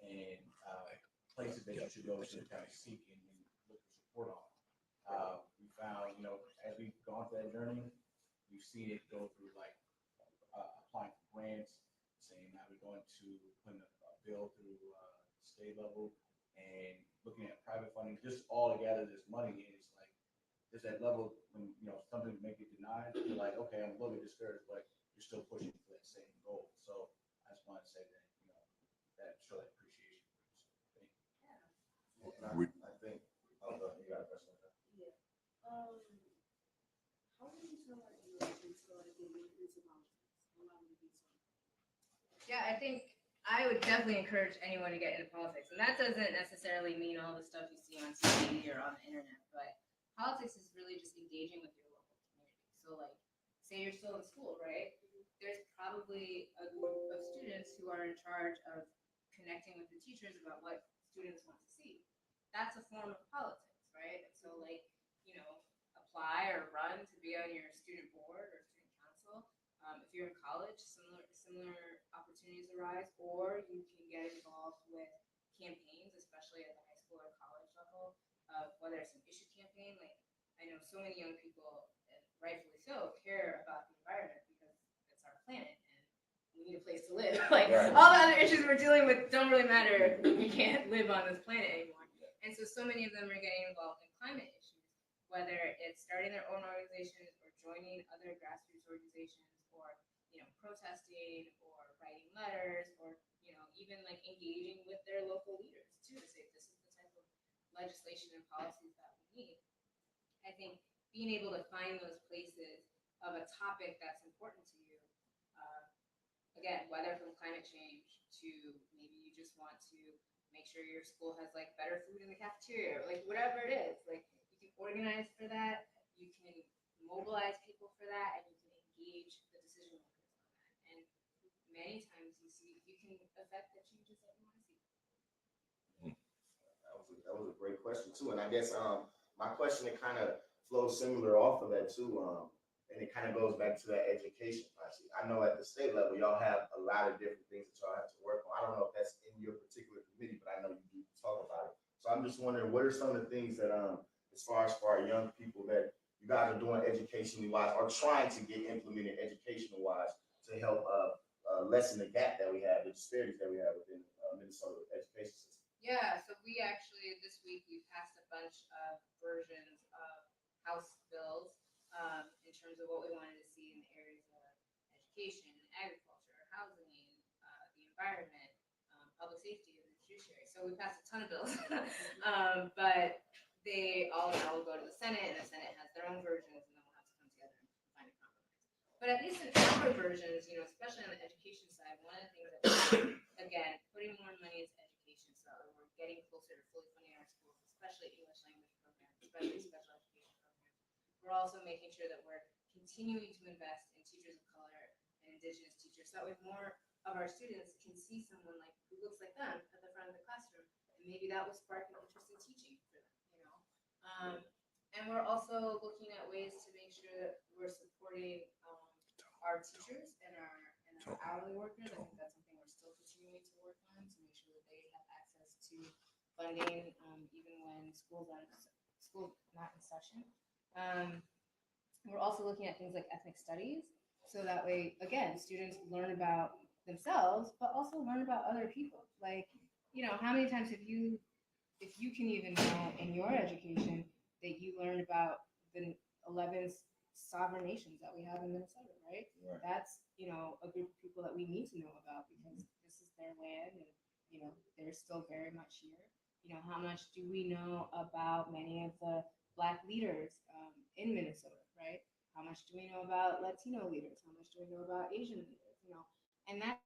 and places that you should go to kind of seek and look for support on. We found, as we've gone through that journey, we've seen it go through like applying for grants, saying that we're going to put a bill through state level and looking at private funding, just all together, this money is like, there's that level when, something may get denied, you're like, okay, I'm a little bit discouraged, but you're still pushing for that same goal. So I just want to say that, that show that appreciation. So, thank you. I think, oh, you got a question? Yeah. How do you feel like you are into politics? Allow me to be so. Yeah, I think I would definitely encourage anyone to get into politics. And that doesn't necessarily mean all the stuff you see on TV or on the internet, but politics is really just engaging with your local community. So like, say you're still in school, right? There's probably a group of students who are in charge of connecting with the teachers about what students want to see. That's a form of politics, right? And so like, apply or run to be on your student board or student council. If you're in college, similar opportunities arise, or you can get involved with campaigns, especially at the high school or college level, whether it's an issue campaign. Like, I know so many young people, and rightfully so, care about the environment because it's our planet and we need a place to live. Like, right. All the other issues we're dealing with don't really matter if we can't live on this planet anymore. And so many of them are getting involved in climate issues, whether it's starting their own organizations or joining other grassroots organizations, or protesting or writing letters, or even like engaging with their local leaders too, to say this is the type of legislation and policies that we need. I think being able to find those places of a topic that's important to you, again, whether from climate change to maybe you just want to make sure your school has like better food in the cafeteria, or like whatever it is, like you can organize for that, you can mobilize people for that, and you can engage the decision makers on that. And many times you can affect the changes that you want to see. That was a great question too, and I guess my question, it kind of flows similar off of that too, and it kind of goes back to that education process. I know at the state level y'all have a lot of different things that y'all have to work on. I don't know if that's in your particular committee, but I know you do talk about it. So I'm just wondering, what are some of the things that as far as for our young people that you guys are doing educationally wise, or trying to get implemented educational wise to help lessen the gap that we have, the disparities that we have within Minnesota education system? Yeah, so we actually, this week, we passed a bunch of versions of House bills in terms of what we wanted to see in the areas of education, agriculture, housing, the environment, public safety, and the judiciary. So we passed a ton of bills, but they all now will go to the Senate, and the Senate has their own versions, and then we'll have to come together and find a compromise. But at least in our versions, especially on the education side, one of the things that we're, again, putting more money into education so that we're getting closer to fully funding our schools, especially English language programs, especially special education programs. We're also making sure that we're continuing to invest in teachers of color and Indigenous teachers, so that way more of our students can see someone like who looks like them at the front of the classroom, and maybe that will spark an interest in teaching for them. And we're also looking at ways to make sure that we're supporting our teachers and our hourly workers. I think that's something we're still continuing to work on, to make sure that they have access to funding even when school's not in session. We're also looking at things like ethnic studies, so that way, again, students learn about themselves, but also learn about other people. Like, how many times have you, if you can even know in your education, that you learned about the 11 sovereign nations that we have in Minnesota, right? That's, a group of people that we need to know about, because this is their land, and, they're still very much here. How much do we know about many of the Black leaders in Minnesota, right? How much do we know about Latino leaders? How much do we know about Asian leaders? And that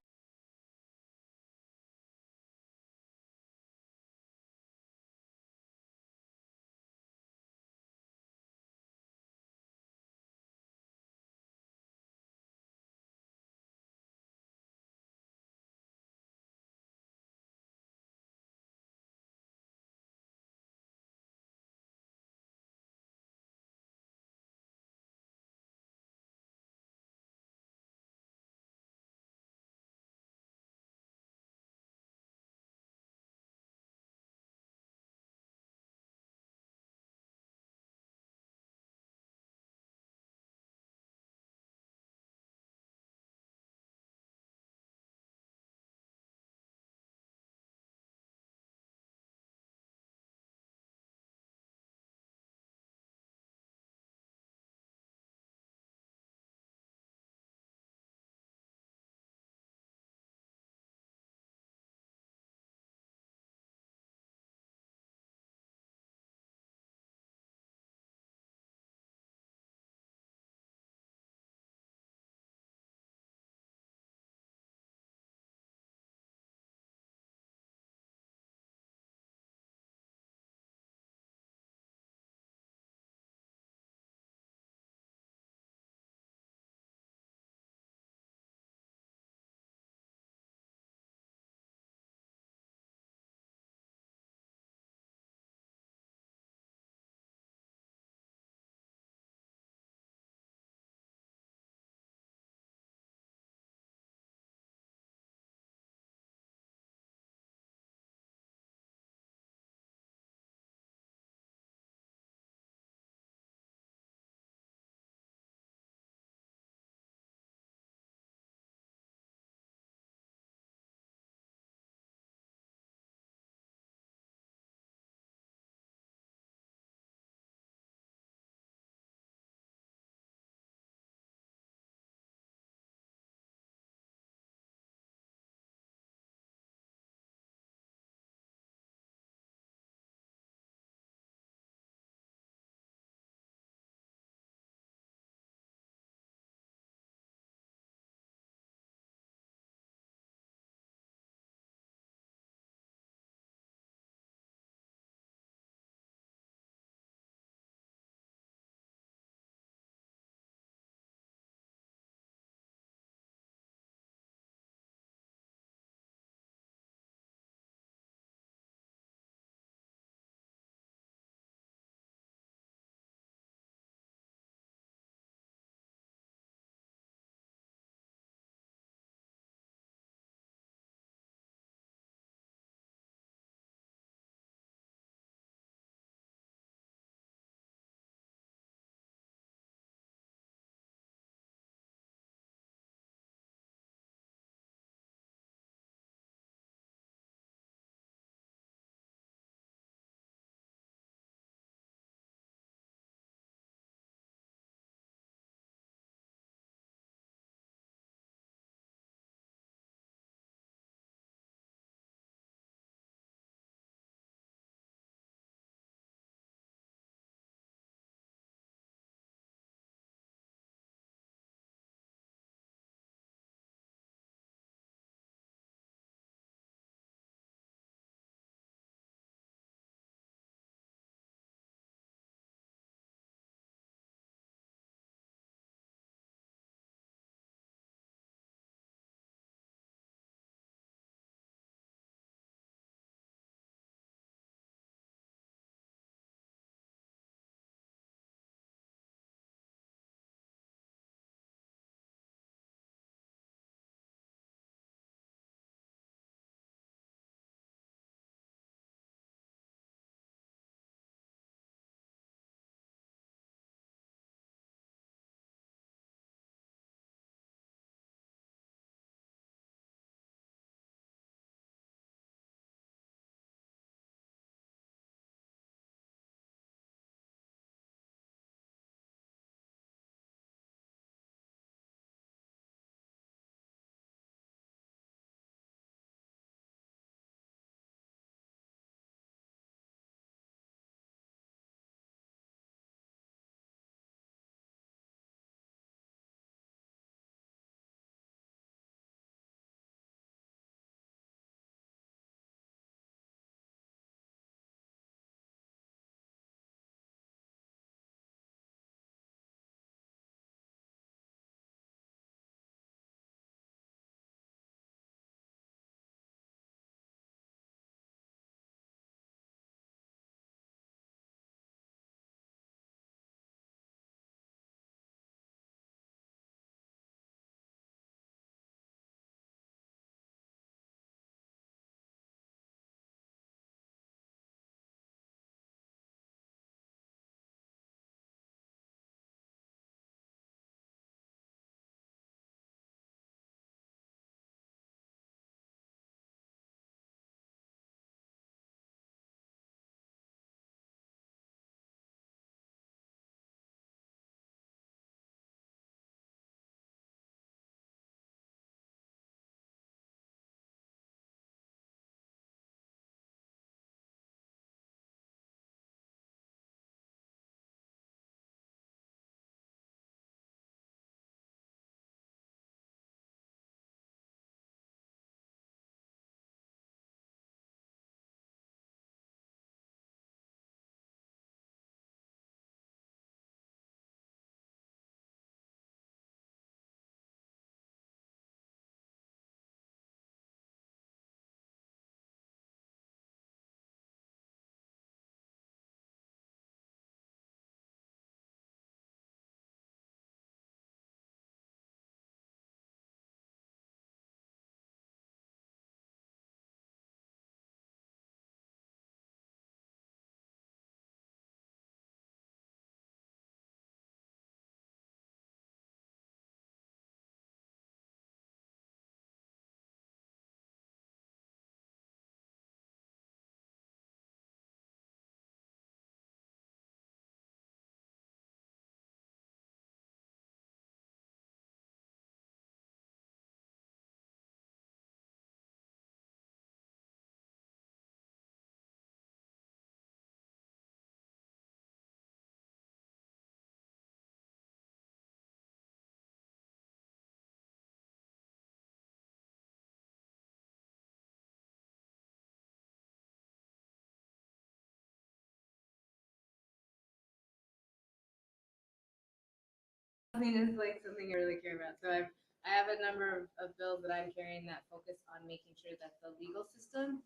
housing is like something I really care about. So I have a number of bills that I'm carrying that focus on making sure that the legal system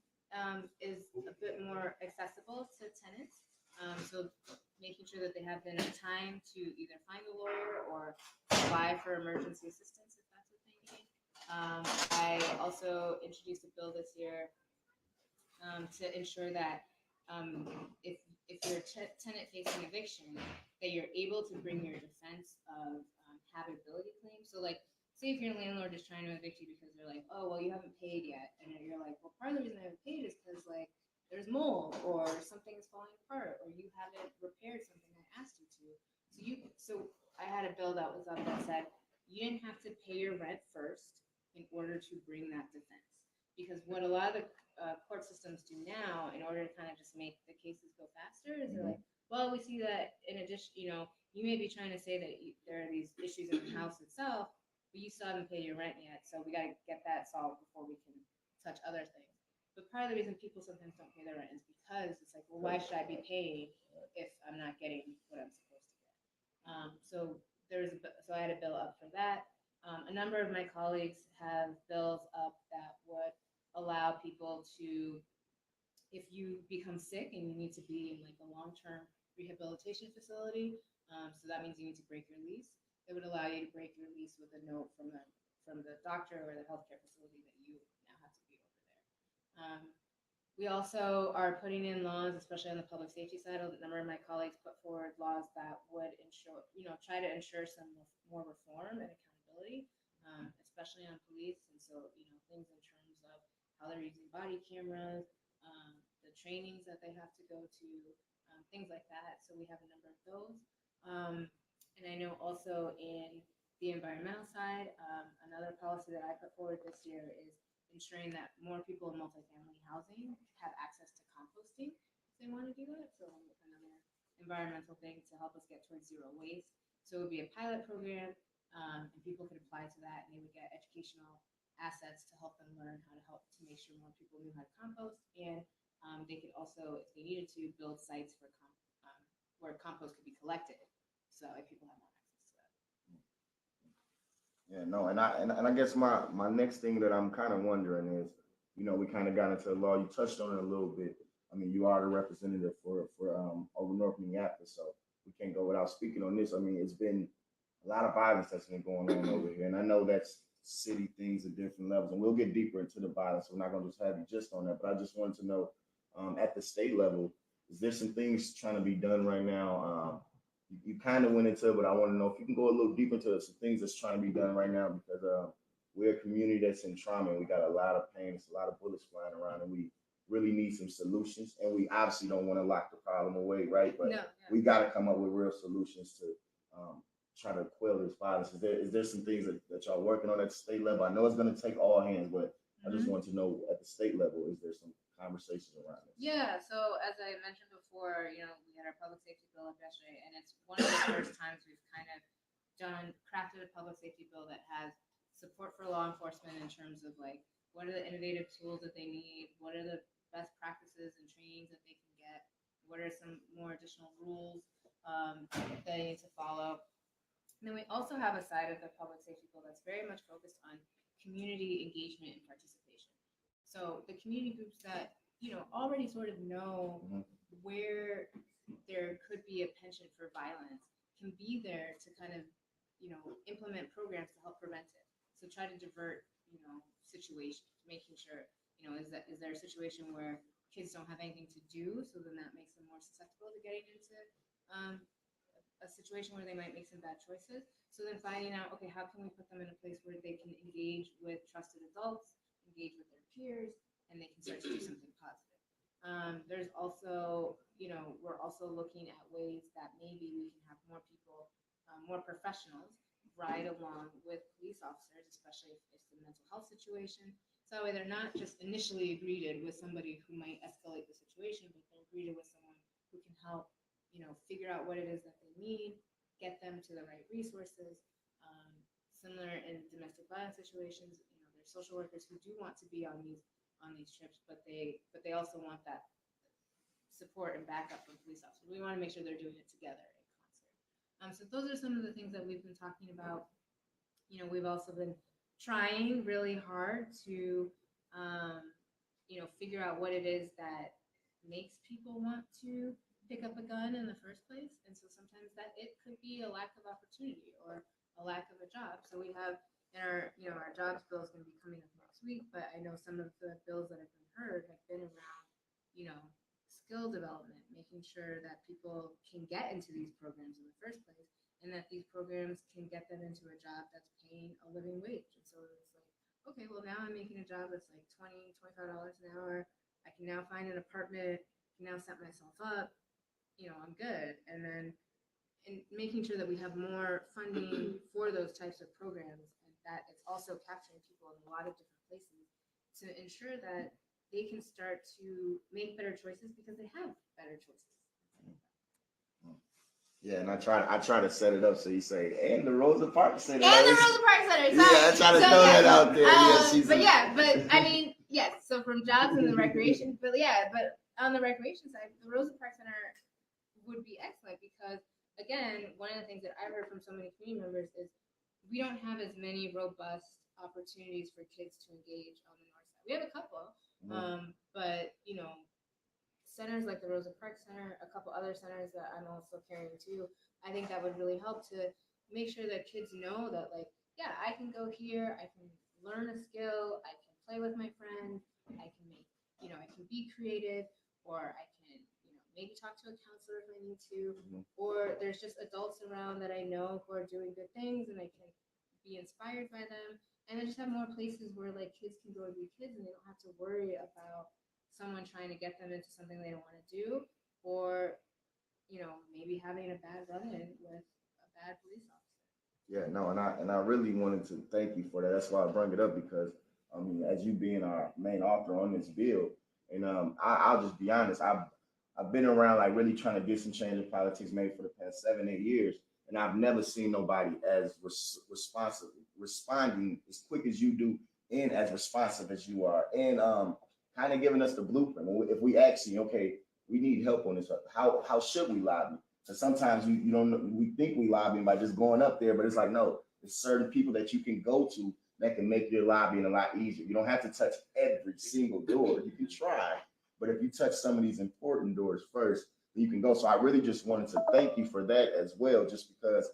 is a bit more accessible to tenants. So making sure that they have enough time to either find a lawyer or apply for emergency assistance if that's what they need. I also introduced a bill this year to ensure that if you're a tenant facing eviction, that you're able to bring your defense of habitability claims. So like, say if your landlord is trying to evict you because they're like, oh, well, you haven't paid yet. And then you're like, well, part of the reason I haven't paid is because like there's mold or something is falling apart or you haven't repaired something I asked you to. So I had a bill that was up that said you didn't have to pay your rent first in order to bring that defense. Because what a lot of the court systems do now, in order to kind of just make the cases go faster, is they're like, well, we see that in addition, you may be trying to say that there are these issues in the house itself, but you still haven't paid your rent yet, so we got to get that solved before we can touch other things. But part of the reason people sometimes don't pay their rent is because it's like, well, why should I be paying if I'm not getting what I'm supposed to get? So I had a bill up for that. A number of my colleagues have bills up that would allow people to, if you become sick and you need to be in like a long-term rehabilitation facility, so that means you need to break your lease, it would allow you to break your lease with a note from the doctor or the healthcare facility that you now have to be over there. We also are putting in laws, especially on the public safety side. A number of my colleagues put forward laws that would ensure, try to ensure some more reform and accountability, especially on police. And so, things in terms of how they're using body cameras, the trainings that they have to go to, things like that. So we have a number of those. And I know also in the environmental side, another policy that I put forward this year is ensuring that more people in multifamily housing have access to composting if they want to do that. So another environmental thing to help us get towards zero waste. So it would be a pilot program, and people could apply to that, and they would get educational assets to help them learn how to help to make sure more people knew how to compost. And they could also, if they needed to, build sites for where compost could be collected, so if people have more access to that. Yeah, no, and I guess my next thing that I'm kind of wondering is, we kind of got into the law. You touched on it a little bit. I mean, you are the representative for over North Minneapolis, so we can't go without speaking on this. I mean, it's been a lot of violence that's been going on over here, and I know that's city things at different levels, and we'll get deeper into the violence. We're not going to just have you just on that, but I just wanted to know, at the state level, is there some things trying to be done right now? You kind of went into it, but I want to know if you can go a little deeper into some things that's trying to be done right now, because we're a community that's in trauma, and we got a lot of pain, it's a lot of bullets flying around, and we really need some solutions. And we obviously don't want to lock the problem away, right? But we got to come up with real solutions to try to quell this violence. Is there some things that y'all working on at the state level? I know it's going to take all hands, but I just want to know at the state level, is there some conversations around this? Yeah, so as I mentioned before, we had our public safety bill up yesterday, and it's one of the first times we've kind of crafted a public safety bill that has support for law enforcement in terms of like, what are the innovative tools that they need? What are the best practices and trainings that they can get? What are some more additional rules that they need to follow? And then we also have a side of the public safety bill that's very much focused on community engagement and participation. So the community groups that, already sort of know where there could be a penchant for violence can be there to kind of, implement programs to help prevent it. So try to divert, situations, making sure, is there a situation where kids don't have anything to do, so then that makes them more susceptible to getting into a situation where they might make some bad choices. So then finding out, okay, how can we put them in a place where they can engage with trusted adults, engage with their peers, and they can start to do something positive. There's also, we're also looking at ways that maybe we can have more people, more professionals ride along with police officers, especially if it's a mental health situation. So that way they're not just initially greeted with somebody who might escalate the situation, but they're greeted with someone who can help, figure out what it is that they need, get them to the right resources. Similar in domestic violence situations, there's social workers who do want to be on these trips, but they also want that support and backup from police officers. We want to make sure they're doing it together in concert. So those are some of the things that we've been talking about. We've also been trying really hard to, figure out what it is that makes people want to pick up a gun in the first place. And so sometimes that it could be a lack of opportunity or a lack of a job. So we have in our jobs bill is going to be coming up next week, but I know some of the bills that have been heard have been around, skill development, making sure that people can get into these programs in the first place and that these programs can get them into a job that's paying a living wage. And so it's like, okay, well, now I'm making a job that's like $20, $25 an hour. I can now find an apartment, can now set myself up, I'm good. And then making sure that we have more funding for those types of programs and that it's also capturing people in a lot of different places to ensure that they can start to make better choices because they have better choices. Yeah, and I try to set it up so you say, and the Rosa Parks Center. And the Rosa Parks Center. Yeah, I try to throw that out there. But I mean, yes. So from jobs and the recreation, but on the recreation side, the Rosa Parks Center would be excellent because, again, one of the things that I heard from so many community members is we don't have as many robust opportunities for kids to engage on the north side. We have a couple, but centers like the Rosa Parks Center, a couple other centers that I'm also carrying too. I think that would really help to make sure that kids know that, like, yeah, I can go here, I can learn a skill, I can play with my friends, I can make, I can be creative, or I can, maybe talk to a counselor if I need to, or there's just adults around that I know who are doing good things and I can be inspired by them. And I just have more places where like kids can go to be kids and they don't have to worry about someone trying to get them into something they don't want to do, or maybe having a bad run-in with a bad police officer. Yeah, no, and I really wanted to thank you for that. That's why I bring it up because I mean, as you being our main author on this bill, and I'll just be honest, I've been around like really trying to get some change in politics maybe for the past 7-8 years, and I've never seen nobody as responding as quick as you do, and as responsive as you are, and kind of giving us the blueprint. If we ask you, okay, we need help on this, how should we lobby? So sometimes you don't know, we think we lobbying by just going up there, but it's like, no, there's certain people that you can go to that can make your lobbying a lot easier. You don't have to touch every single door. You can try, but if you touch some of these important doors first, then you can go. So I really just wanted to thank you for that as well, just because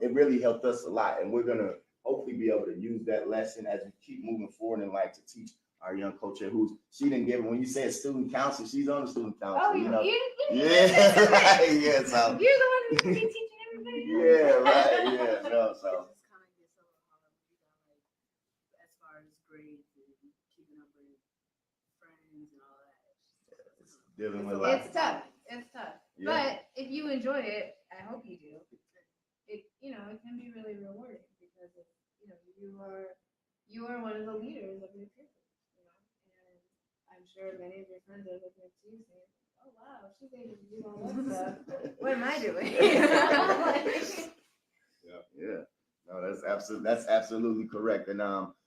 it really helped us a lot. And we're going to hopefully be able to use that lesson as we keep moving forward and like to teach our young coach here, she didn't give it. When you said student council, she's on the student council. Oh, yeah, right. Yeah, so You're the one who's going to be teaching everybody else. Yeah, right. Yeah, no, so. It's kind of gets a little hard, like as far as grades and keeping up with friends and all that. Dealing with It's tough. It's tough. Yeah. But if you enjoy it, I hope you do. It can be really rewarding because you are one of the leaders of your peer group, and I'm sure many of your friends are looking up to you saying, "Oh wow, she's able to do all that stuff. What am I doing?" Yeah. No, that's absolutely correct. And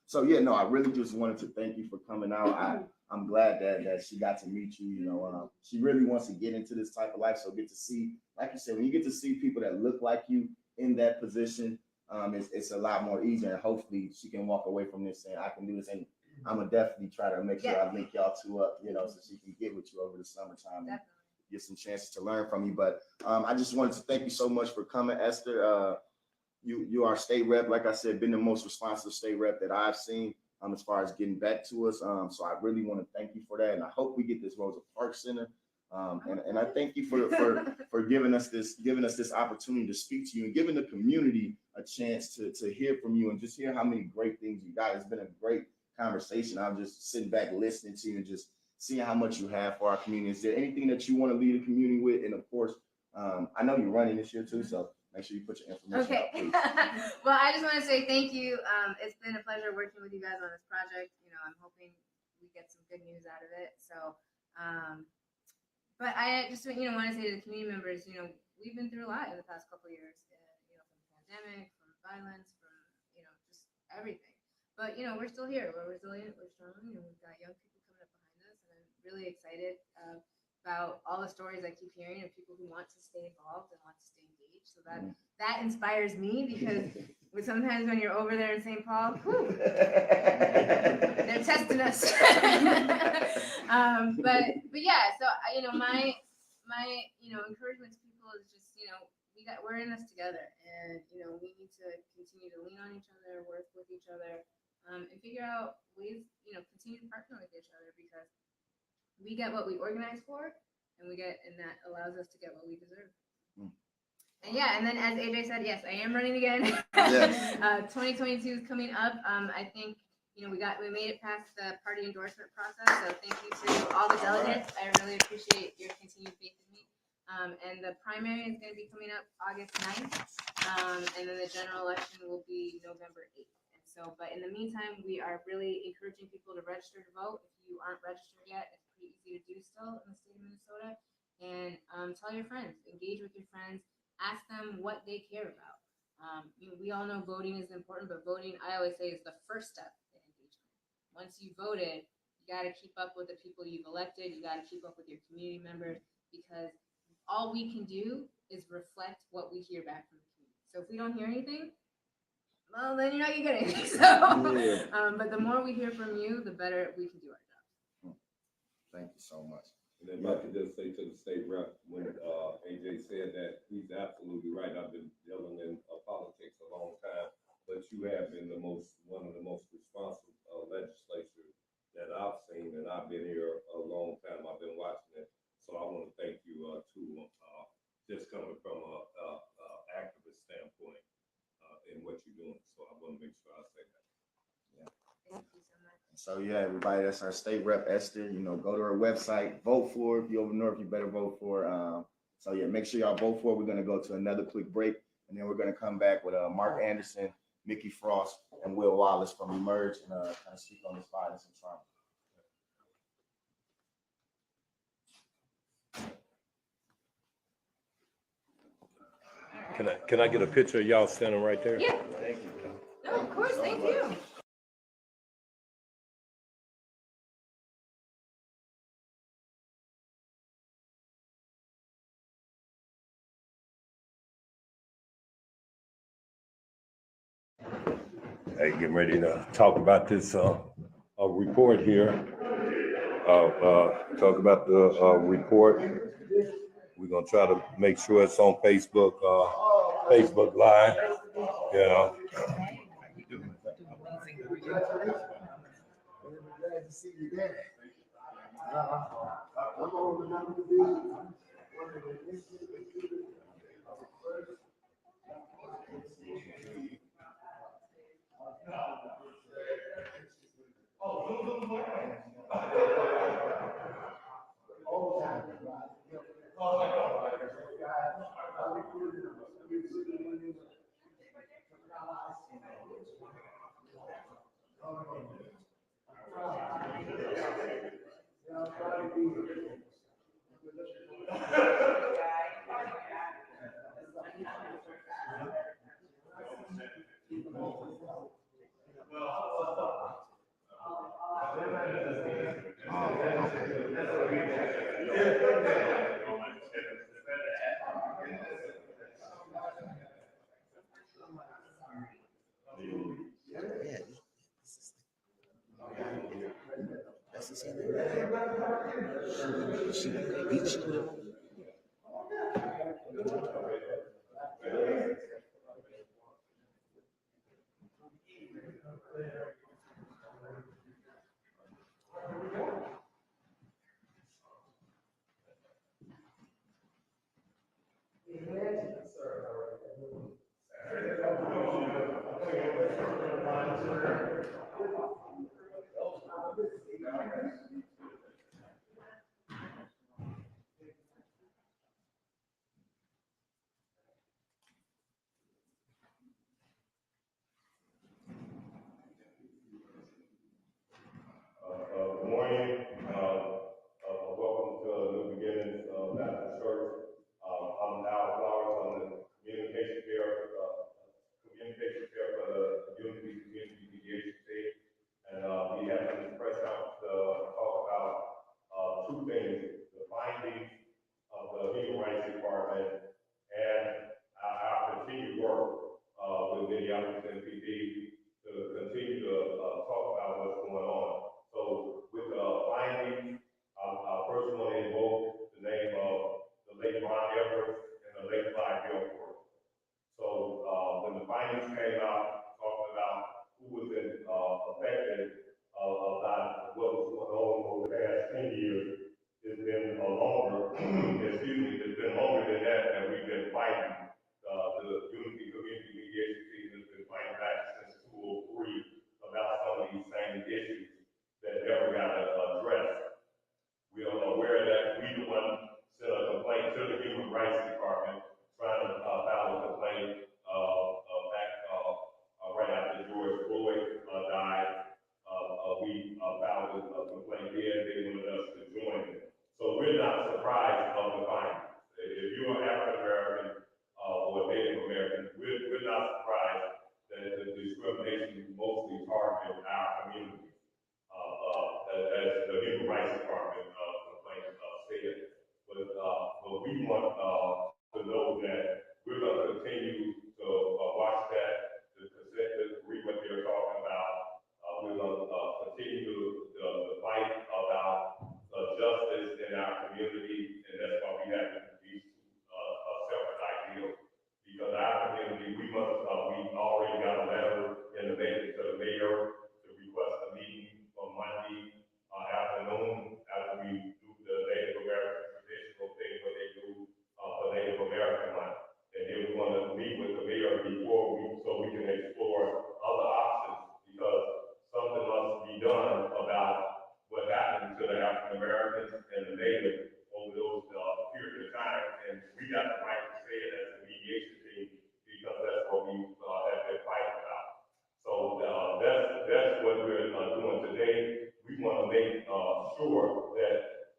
so yeah, no, I really just wanted to thank you for coming out. I'm glad that she got to meet you. She really wants to get into this type of life. So get to see, like you said, when you get to see people that look like you in that position, it's a lot more easier. And hopefully she can walk away from this saying, I can do this. And I'm gonna definitely try to make sure I link y'all two up, so she can get with you over the summertime and get some chances to learn from you. But I just wanted to thank you so much for coming, Esther. You are state rep, like I said, been the most responsive state rep that I've seen as far as getting back to us. So I really want to thank you for that. And I hope we get this Rosa Parks Center. And I thank you for giving us this opportunity to speak to you and giving the community a chance to hear from you and just hear how many great things you got. It's been a great conversation. I'm just sitting back listening to you and just seeing how much you have for our community. Is there anything that you want to lead the community with? And of course, I know you're running this year too, so make sure you put your information out, please. Well, I just want to say thank you. It's been a pleasure working with you guys on this project. I'm hoping we get some good news out of it. So, but I just want to say to the community members, we've been through a lot in the past couple of years, from the pandemic, from violence, from just everything. But we're still here. We're resilient. We're strong, and we've got young people coming up behind us, and I'm really excited about all the stories I keep hearing of people who want to stay involved and want to stay engaged. So that inspires me, because sometimes when you're over there in St. Paul, whew, they're testing us. But yeah, so my encouragement to people is just, we're in this together, and we need to continue to lean on each other, work with each other, and figure out ways, continue to partner with each other, because we get what we organize for, and that allows us to get what we deserve. And yeah, and then as AJ said, yes, I am running again. Yes. 2022 is coming up. I think we made it past the party endorsement process. So thank you to all the delegates. I really appreciate your continued faith in me. And the primary is going to be coming up August 9th, and then the general election will be November 8th. And so, but in the meantime, we are really encouraging people to register to vote. If you aren't registered yet, it's pretty easy to do still in the state of Minnesota. And tell your friends, engage with your friends. Ask them what they care about. We all know voting is important, but voting, I always say, is the first step in engagement. Once you voted, you got to keep up with the people you've elected. You got to keep up with your community members, because all we can do is reflect what we hear back from the community. So if we don't hear anything, well, then you're not going to get anything. So, but the more we hear from you, the better we can do our job. Thank you so much. And then I could just say to the state rep, when AJ said that, he's absolutely right. I've been dealing in politics a long time, but you have been one of the most responsive legislatures that I've seen, and I've been here a long time. I've been watching it, so I want to thank you too. Just coming from a activist standpoint in what you're doing, so I want to make sure I say that. Thank you so much. So yeah, everybody, that's our state rep, Esther. Go to her website, vote for her. If you're over north, you better vote for her. So yeah, make sure y'all vote for her. We're gonna go to another quick break, and then we're gonna come back with Mark Anderson, Mickey Frost, and Will Wallace from Emerge, and kind of speak on this violence and trauma. Can I get a picture of y'all standing right there? Yeah. Thank you. No, of course. Thank you. Hey, getting ready to talk about this report here. Talk about the report. We're gonna try to make sure it's on Facebook Live. Yeah. Glad to see you there. I'm old enough to be one of the Americans and the Native over those period of time, and we got the right to say it as a mediation team because that's what we have been fighting about. So that's what we're doing today. We want to make sure that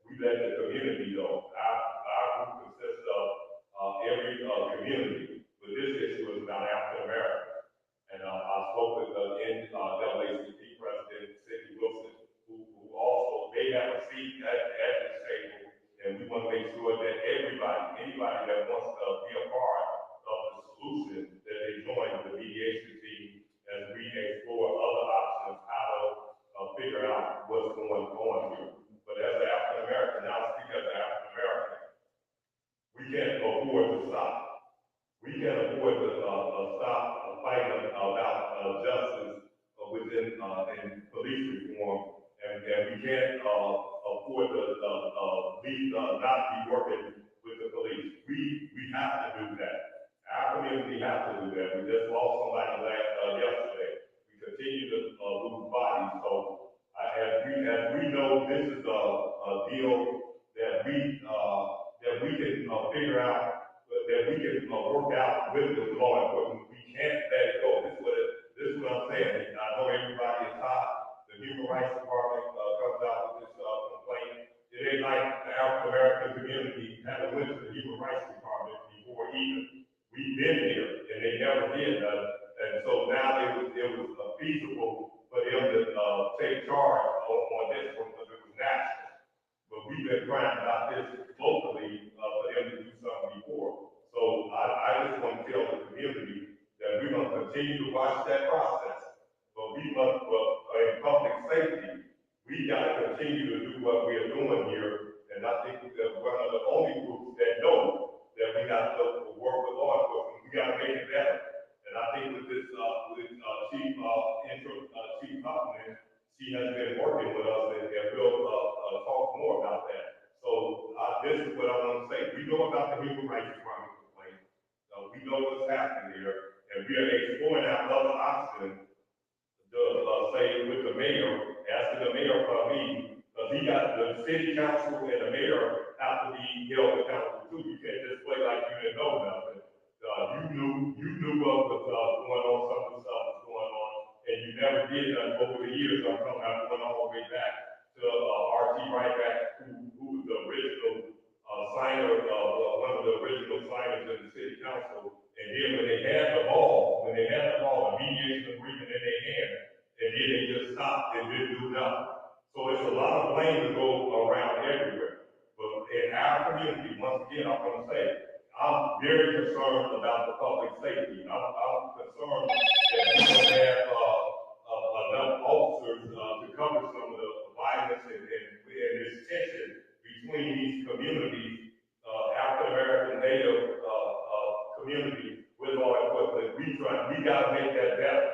we let the community know. Our group consists of every community, but this issue is about African Americans. And I spoke with the NAACP president, Cindy Wilson, who also, they have a seat at this table, and we want to make sure that anybody that wants to be a part of the solution, that they join the mediation team as we explore other options, how to figure out what's going on here. But as an African American, now speak as an African American, we can't afford to stop. We can't afford to stop fighting about justice within in police reform, and we can't afford to not be working with the police. We have to do that. Our community has to do that. We just lost somebody yesterday. We continue to lose bodies. So as we know, this is a deal that we can figure out, that we can work out with the law enforcement. We can't let it go. This is what I'm saying. I know everybody is hot. The Human Rights Department comes out with this complaint. It ain't like the African American community haven't went to the Human Rights Department before either. We've been here, and they never did nothing. And so now it was feasible for them to take charge on this one because it was national. But we've been trying about this locally for them to do something before. So I just want to tell the community that we're going to continue to watch that process. But we must, in public safety, we got to continue to do what we are doing here. And I think that we're one of the only groups that know that we got to work with law enforcement. We got to make it better. And I think with this, Chief Huffman, she has been working with us, and we'll talk more about that. So this is what I want to say. We know about the Human Rights Department complaint. We know what's happening here, and we are exploring our other options to say with the mayor, asking the mayor for me, because he got the city council and the mayor have to be held accountable too. You can't just play like you didn't know nothing. You knew what was going on, some of the stuff was going on, and you never did nothing over the years. I'm talking about going all the way back to R.T. Ryback, who was the original signer, one of the original signers of the city council. And then when they had the ball, the mediation agreement in their hand, and then they just stopped and didn't do nothing. So it's a lot of blame to go around everywhere. But in our community, once again, I'm going to say, I'm very concerned about the public safety. I'm concerned that we don't have enough officers to cover some of the violence and this tension between these communities, African American, Native communities with law enforcement. We got to make that better.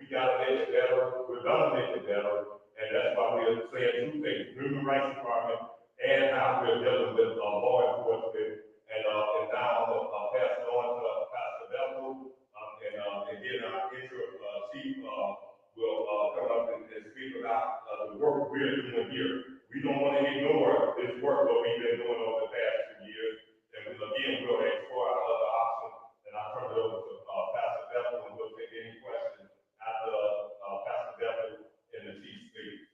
We got to make it better. We're going to make it better. And that's why we're saying two things: Human Rights Department and how we're dealing with law enforcement. And now I'm going to pass it on to Pastor Bethel, and then our interim chief will come up and speak about the work we're doing here. We don't want to ignore this work that we've been doing over the past 2 years. And again, we'll explore our other options. And I'll turn it over to Pastor Bethel, and we'll take any questions after Pastor Bethel and the chief speak.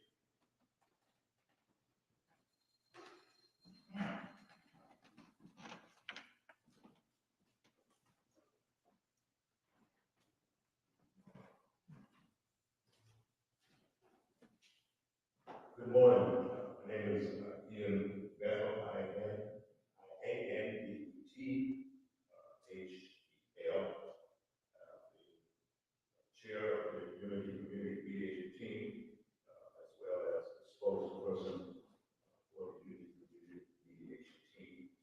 Good morning. My name is Ian Bethel. I am A-N-E-T-H-E-L, the chair of the Unity Community Mediation Team, as well as the spokesperson for the Unity Community Mediation Team.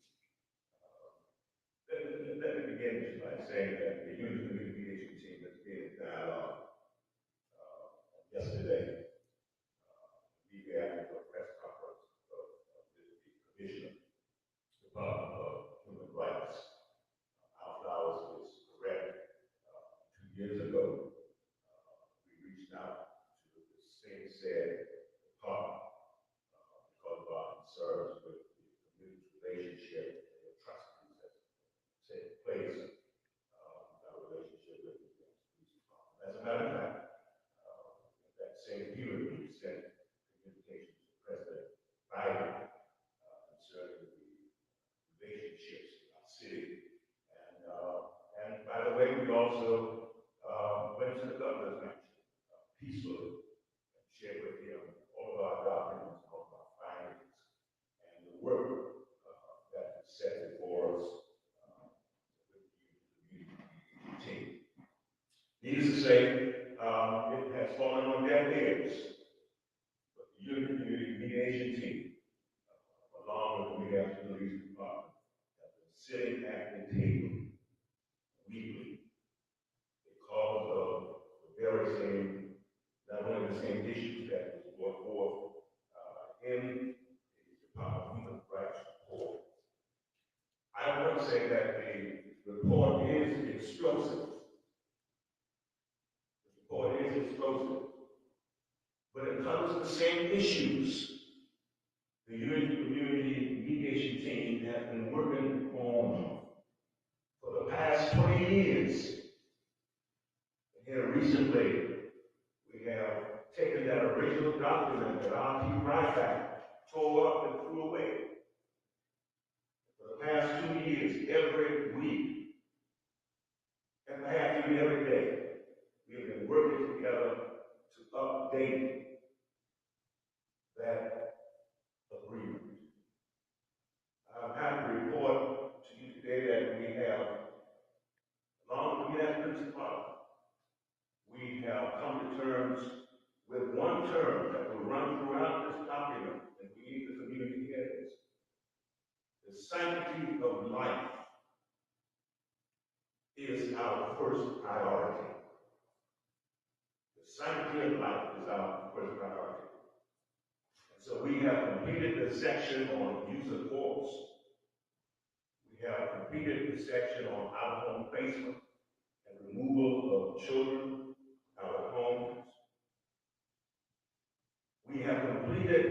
Let me begin just by saying that the Unity Community Mediation Team has been in dialogue yesterday. We had a press concerns with the community relationship and the trust that's taken place, our relationship with the police department. As a matter of fact, that same hearing, we sent communications to President Biden concerning the relationships in our city. And by the way, we also went to the governor's mansion peacefully and shared with him all of our documents, all of our findings, and the work that is set before us with the community team. Needless to say, it has fallen on deaf ears, but the Unity Community Mediation Team, along with the Minneapolis Police Department, have been sitting at the table weekly because of the very same, not only the same issues that was brought forth in the Department of Human Rights report. I want to say that the report is explosive. The report is explosive, but it covers the same issues the Unity Community Mediation Team has been working on for the past 20 years. Here recently, we have taken that original document that R.P. Ryback tore up and threw away. For the past 2 years, every week, and perhaps even every day, we have been working together to update that agreement. I'm happy to report to you today that we have, along with the Minneapolis Police Department, we have come to terms with one term that will run throughout this document, and we need the community heads. The sanctity of life is our first priority. The sanctity of life is our first priority. And so we have completed the section on use of force. We have completed the section on out-of-home placement and removal of children out of homes. We have completed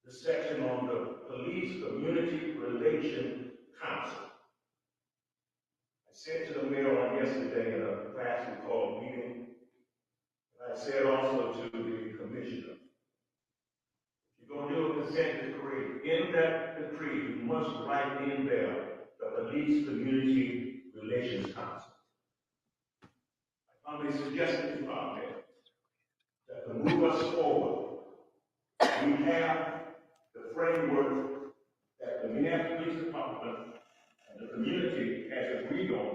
the section on the Police Community Relation Council. I said to the mayor on yesterday in a class we called meeting, and I said also to the commissioner, if you're going to do a consent decree, in that decree, you must write in there the Police Community Relations Council. I humbly suggest to you out there that to move us forward, we have the framework that the Minneapolis Police Department and the community has agreed on.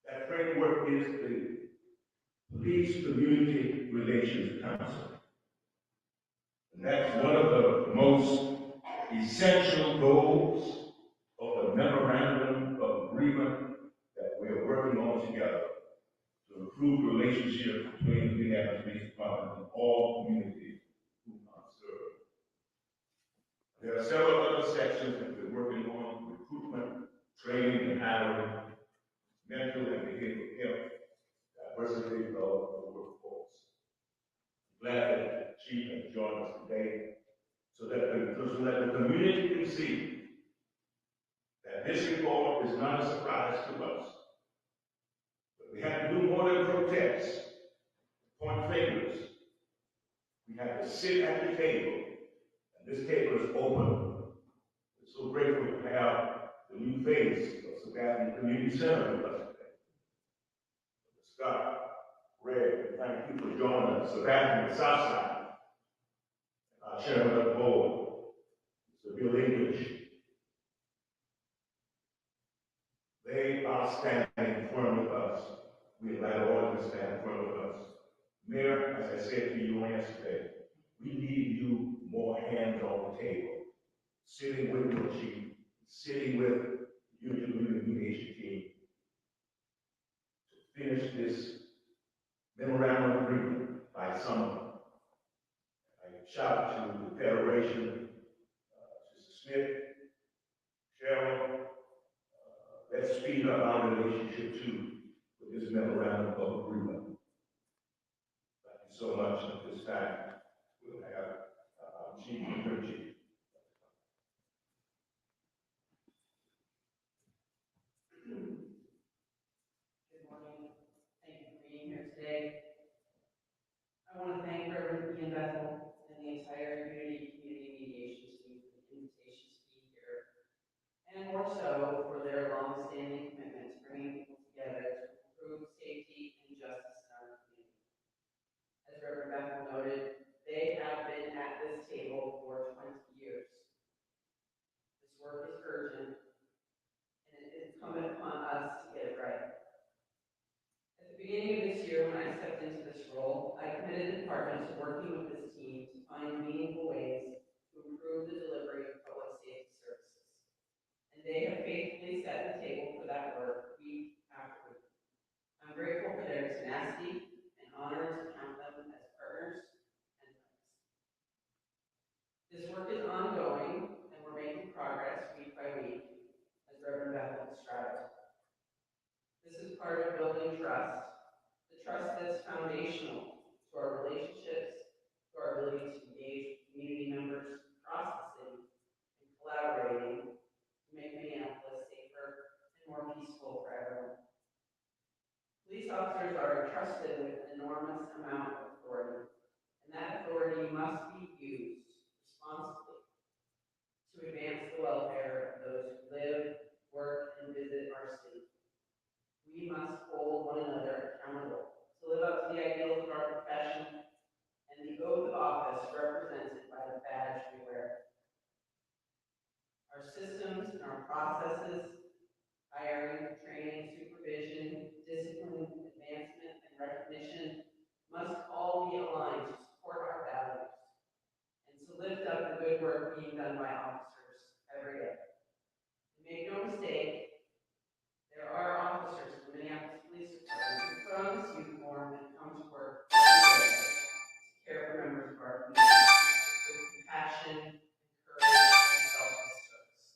That framework is the Police Community Relations Council. And that's one of the most essential goals of the memorandum of agreement that we're working on together to improve relationships between the Minneapolis Police Department and all communities who are served. There are several other sections that we're working on: recruitment, training and hiring, mental and behavioral health, diversity of the workforce. I'm glad that the Chief has joined us today so that the community can see that this report is not a surprise to us. But we have to do more than protest, point fingers. We have to sit at the table, and this table is open. We're so grateful to have the new face of Sebastian Community Center with us today. Scott, Red, thank you for joining us. Sebastian at Southside, our chairman of the board, Mr. Bill English. They are standing firm with us. We invite all of you to stand firm with us. Mayor, as I said to you yesterday, we need you more hands on the table, sitting with your chief, sitting with your community mediation team to finish this memorandum of agreement by summer. I shout out to the Federation, Mr. Smith, Cheryl. Let's speed up our relationship too with this memorandum of agreement. Thank you so much. At this time, we'll have Chief This work is ongoing, and we're making progress week by week, as Reverend Bethel described. This is part of building trust, the trust that's foundational to our relationships, to our ability to engage community members across the city, and collaborating to make Minneapolis safer and more peaceful for everyone. Police officers are entrusted with an enormous amount of authority, and that authority must be used responsibly to advance the welfare of those who live, work, and visit our city. We must hold one another accountable to live up to the ideals of our profession and the oath of office represented by the badge we wear. Our systems and our processes, hiring, training, supervision, discipline, advancement, and recognition must all be aligned to support our values and to lift up the good work being done by officers every day. And make no mistake, there are officers in the Minneapolis Police Department who put on this uniform and come to work every day to care for members of our community with compassion, courage, and selfless service.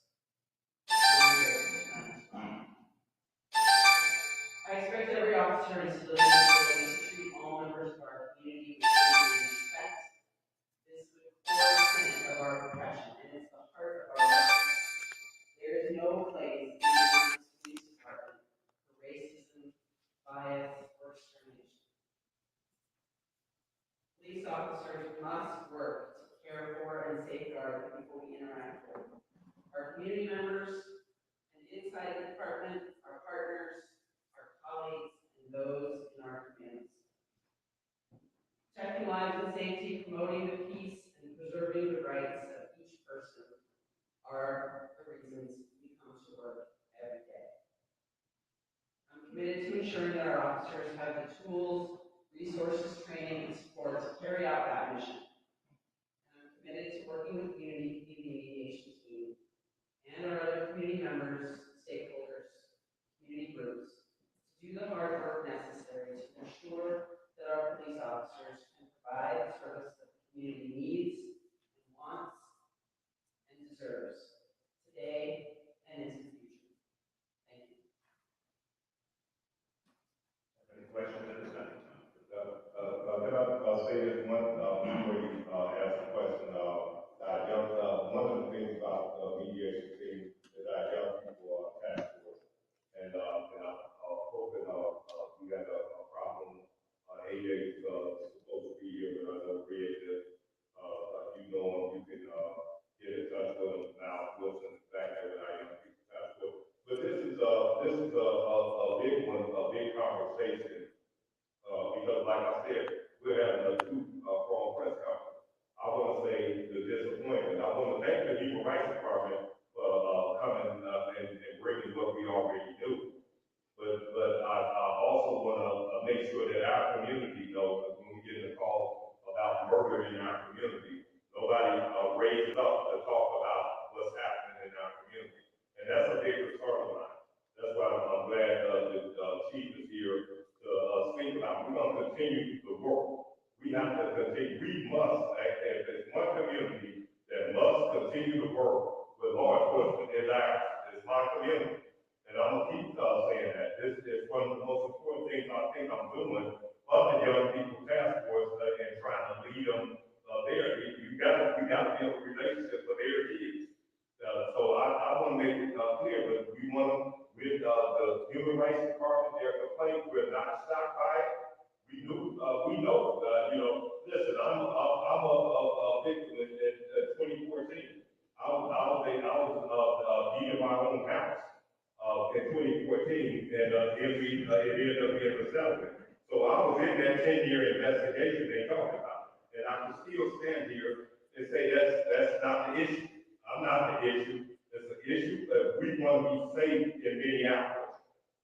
I expect every officer and civilian employee to treat all members of our community with dignity and respect. This is the core tenet of our profession, and it's the heart of our work. There is no place in the police department for racism, bias, or discrimination. Police officers must work to care for and safeguard the people we interact with. Our community members, and inside the department, our partners, our colleagues, and those in our communities. Protecting lives and safety, promoting the peace, and preserving the rights of each person are the reasons we come to work every day. I'm committed to ensuring that our officers have the tools, resources, training, and support to carry out that mission. And I'm committed to working with the mediation team and our other community members, stakeholders, community groups, to do the hard work necessary to ensure that our police officers can provide the service that the community needs and wants and deserves today and into the future. Thank you. Any questions at this time? Can I say this one before you ask the question? One of the things about the mediation team is our young people task force, and I'm hoping we had a problem. AJ is supposed to be here, but I know Red is. You know him, you can get in touch with him now. Wilson's back there with our young people task force. But this is a big one, a big conversation. Because like I said, we're having a two-pronged press conference. I want to say the disappointment. I want to thank the Human Rights Department for coming and bringing what we already knew. But I also want to make sure that our community knows that when we get a call about murder in our community, nobody raises up to talk about what's happening in our community. And that's a big concern of mine. That's why I'm glad the chief is here to speak about. We're going to continue the work. We have to continue. We must, if there's one community that must continue to work with law enforcement, is ours. It's my community. And I'm going to keep saying that. This is one of the most important things I think I'm doing for the young people task force and trying to lead them there. We got to build a relationship for their kids. So I want to make it clear that we want to, with the Human Rights Department, their complaint, we're not shocked by it. We know, listen, I'm a victim in 2014. I was beating my own house in 2014, and then it ended up being a settlement. So I was in that 10-year investigation they talked about, and I can still stand here and say that's not the issue. I'm not the issue. It's an issue that we want to be safe in Minneapolis,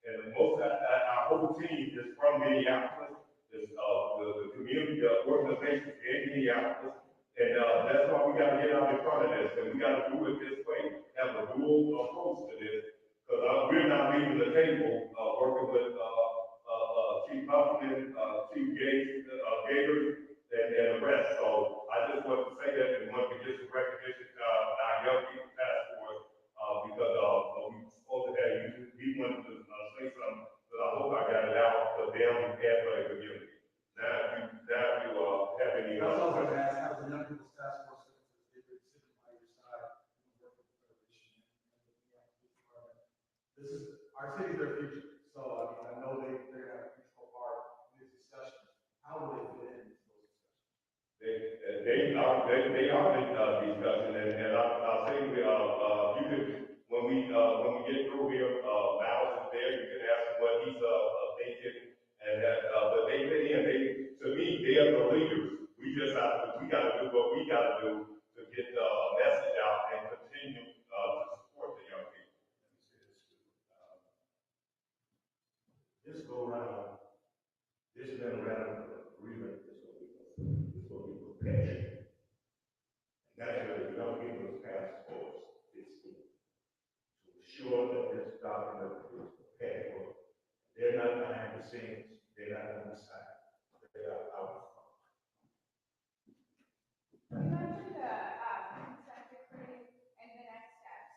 and most of our whole team is from Minneapolis. It's the community organizations in Minneapolis, and that's why we got to get out in front of this, and we got to do it this way, have a dual approach to this. Because we're not leaving the table working with Chief Huffman, Chief Gators, and the rest. So I just want to say that and want to get some recognition this is, our city's their future. So, I mean, I know they're gonna have a crucial part in these discussions. How will they fit in those discussions? They are the discussion, and I'll say, you can, when we get through here, Miles is there, you can ask him what he's, thinking, and that, but they fit in, to me, they are the leaders. We gotta do what we gotta do to get the message out and continue, to support the young people. This go around, this memorandum of agreement is going to be perpetual. And that's where the young people's task force is in. To ensure that this document is perpetual. They're not behind the scenes, they're not on the side, they are out front. You mentioned the consent decree and the next steps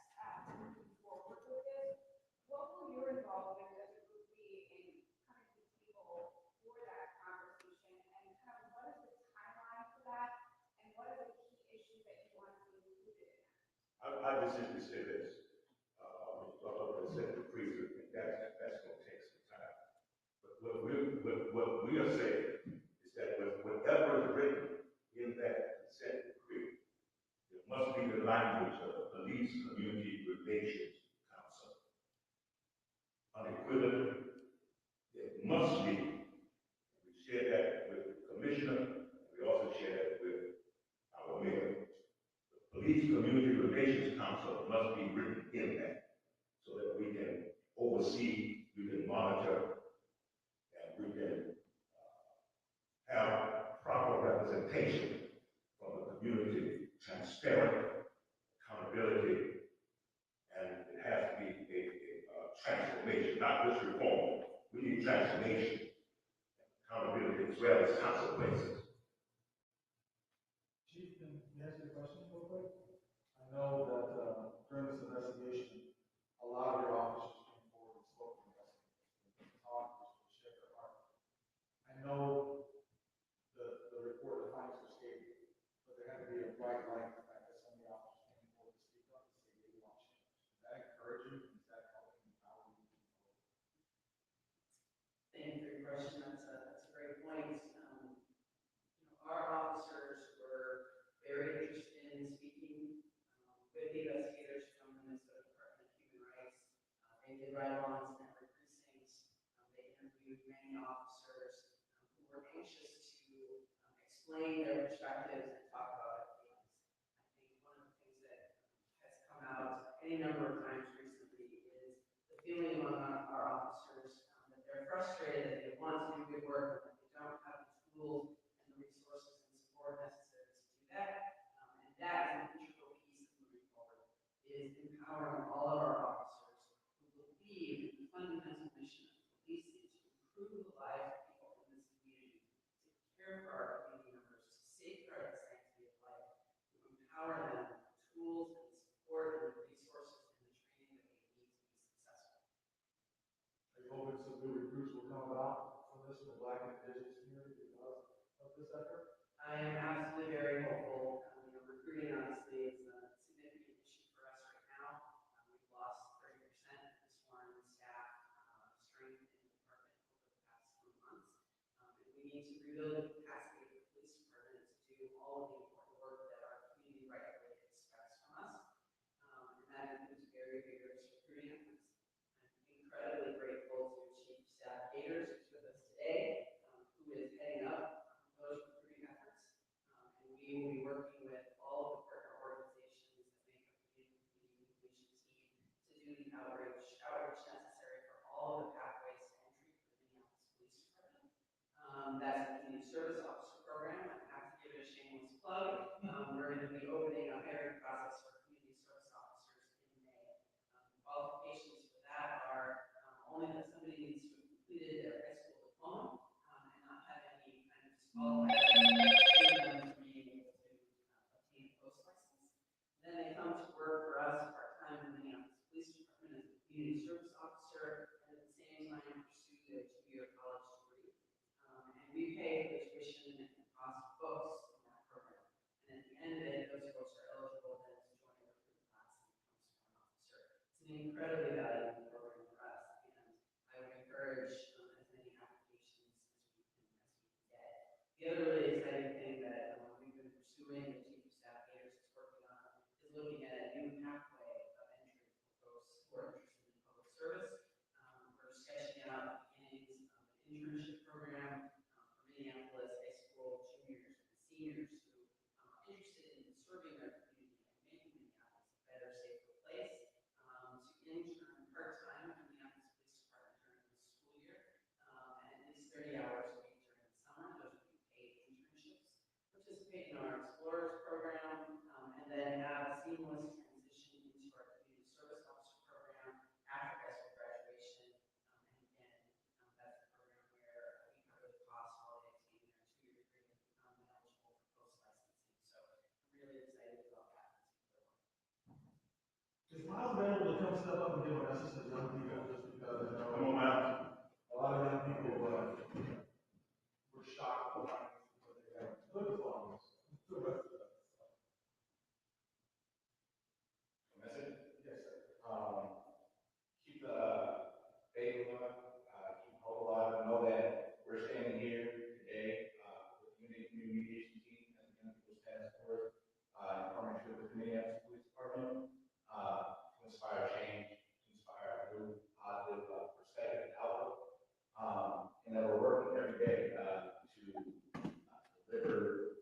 moving forward with this. What will your involvement as a group be in coming to the table for that conversation? And kind of what is the timeline for that? And what are the key issues that you want to see included in that? I just simply say this, talk about consent decree, and that's going to take some time. But what we are saying is that whatever is written in that consent decree, it must be the language of the Police Community Relations Council. Unequivocally, it must be. We share that with the commissioner, and we also share that with our mayor. The Police Community Relations Council must be written in that, so that we can oversee, we can monitor, and we can have proper representation from the community, transparent accountability, and it has to be a transformation, not just reform. We need transformation, accountability, as well as consequences. Chief, can you answer the question real quick? I know that during this investigation, a lot of your officers came forward and spoke to investigators, talked, shared their heart. I know the report, the findings were stated, but there had to be a bright light, the fact that some of the officers came forward to speak up and say they want change. Does that encourage you? Does that help you empower you to move forward? Thank you for your question. That's a great point. Our officers were very interested in speaking with the investigators from the Minnesota Department of Human Rights. They did ride-alongs in every precinct. They interviewed many officers who were anxious to explain their perspectives and talk about their feelings. I think one of the things that has come out any number of times recently is the feeling among our officers that they're frustrated, that they want to do good work, but they don't have the tools and the resources and support necessary to do that. And that is an integral piece of moving forward, is empowering all of our officers who believe in the fundamental mission of policing to improve the lives of people in this community, to care for our community members, to safeguard the sanctity of life, to empower them with the tools and the support and the resources and the training that they need to be successful. Are you hoping some new recruits will come about from this, from the Black and Indigenous community because of this effort? I am absolutely very hopeful. Recruiting obviously is a significant issue for us right now. We've lost 30% of the sworn staff strength in the department over the past few months. And we need to rebuild the capacity of the police department to do all of the important work that our community rightfully expects from us. And that includes very vigorous recruiting efforts. I'm incredibly grateful to Chief Staff Gators, who's with us today, who is heading up those recruiting efforts. And we will be working with all of the partner organizations that make up the communication team to do the outreach necessary for all of the pathways to entry for the Minneapolis Police Department. That's the Community Service Officer Program. I have to give it a shameless plug. We're going to be opening a hiring process for community service officers in May. Qualifications for that are only that somebody needs to have completed their high school diploma and not have any kind of disqualifiers from being able to obtain a post license. Then they come to work for us part-time in the Minneapolis Police Department as a community service officer, and at the same time pursue their two-year college degree. And we pay for the tuition and the cost of books in that program. And at the end of it, those folks are eligible then to join the recruit class and become sworn officer. It's an incredibly valuable program. looking at a new pathway of entry for folks who are interested in public service. We're sketching out beginnings of an internship program for Minneapolis high school juniors and seniors who are interested in serving their community and making Minneapolis a better, safer place, to intern part-time in the Minneapolis Police Department during the school year, and at least 30 hours a week during the summer. Those would be paid internships. Participate in our Explorers program, and then have a seamless transition into our community service officer program after high school graduation. And again, that's the program where we cover the cost while they obtain their 2-year degree and become eligible for post-licensing. So I'm really excited about that particular one. Is Miles available to come step up and give a message to young people, just because I know Come on, Miles. a lot of young people were shocked by what they had. Look as long as the rest of us. Message? Yes, sir. Keep the faith alive, keep hope alive, know that we're standing here today with the community mediation team and the Young People's Task Force in partnership with the Minneapolis Police Department to inspire change, to inspire a new positive perspective and outlook, and that we're working every day to deliver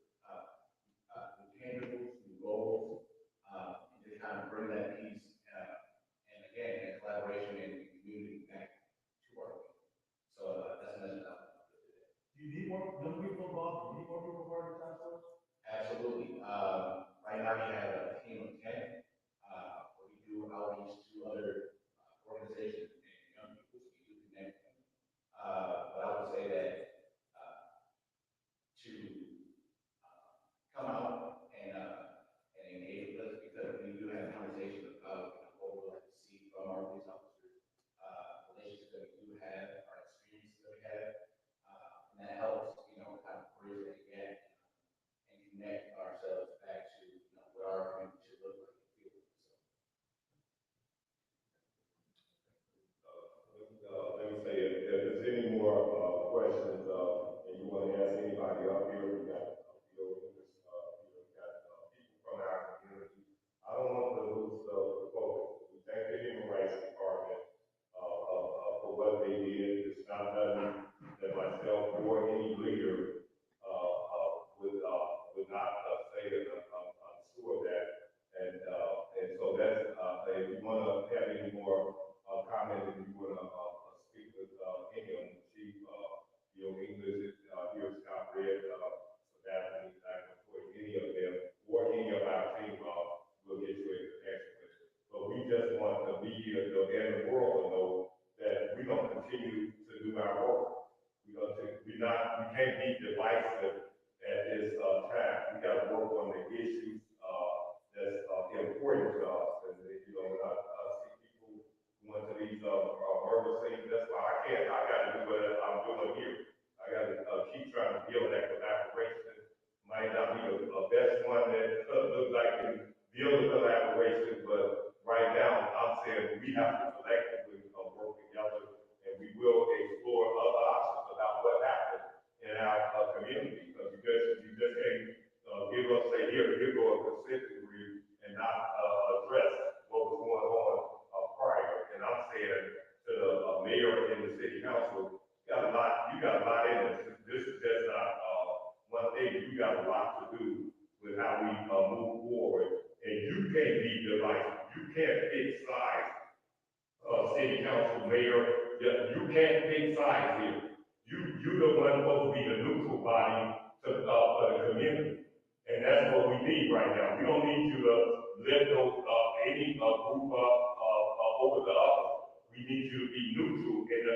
new tangibles, new goals, and to kind of bring that peace and again, that collaboration and community back to our work. So that's a message I want to put today. Do you need more young people involved? Do you need more people part of the task force? Absolutely. Right now we have a team of 10. Where we do outreach to other organizations and young people, so we do connect them. But I would say that to come out and engage with us, because we do have conversations about what we would like to see from our police officers, relationships that we do have, our experiences that we have, and that helps, kind of bridge that gap and connect ourselves back to, what our community should look like and feel like. Let me say, if there's any more questions, and you want to ask anybody up here, we got people from our community. I don't want to lose the focus. We thank the Human Rights Department for what they did. It's not nothing that myself or any leader would not say that I'm sure of that. And so that's, if you want to have any more comment, if you want to speak with any chief, English, here Scott Red, Sebastian, any of them, or any of our team, we'll get you a connection with it. But we just want the media and the world to know that we're going to continue to do our work. We can't be divisive at this time. We got to work on the issues that's important to us. And when I see people going to these murder scenes, that's why I got to do what I'm doing here. I got to keep trying to build that collaboration. Might not be the best one that looks like can build a collaboration, but right now I'm saying we have to collectively work together, and we will explore other options about what happened in our community. Because you just can't give us, say, here go a consent decree and not address what was going on prior. And I'm saying to the mayor and the city council, you got a lot in this. This is just not one thing. You got a lot to do with how we move forward. And you can't be divisive. You can't pick sides. City council, mayor, you can't pick sides here. You're the one supposed to be the neutral body for the community. And that's what we need right now. We don't need you to lift any group over the other. We need you to be neutral and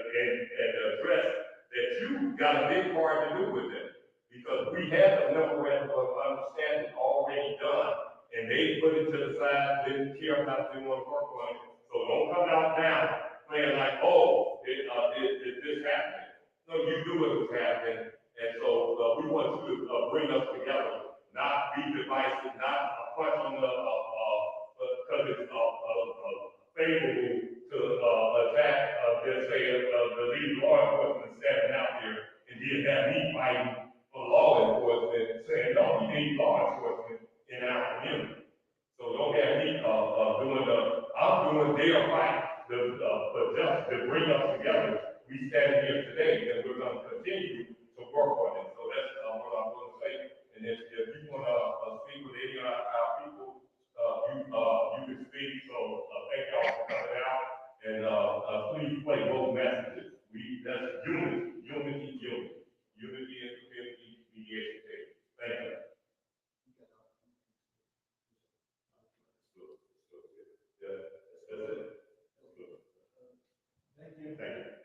address that you got a big part to do with it. Because we have a memorandum of understanding already done, and they put it to the side, didn't care about doing work on it. So don't come out now playing like, oh, this happening. No, you knew it was happening, and so we want you to bring us together, not be divisive, not punching because it's favorable to attack, just say the lead law enforcement standing out here and then have me fighting for law enforcement, saying, no, we need law enforcement in our community. So don't have me was their fight for justice to bring us together. We stand here today, and we're gonna continue to work on it. So that's what I'm gonna say. And if you wanna speak with any of our people, you can speak. So thank y'all for coming out, and please play both messages. That's unity, unity, unity, unity and community mediation. Thank you. Yeah, that's it. Thank you. Thank you.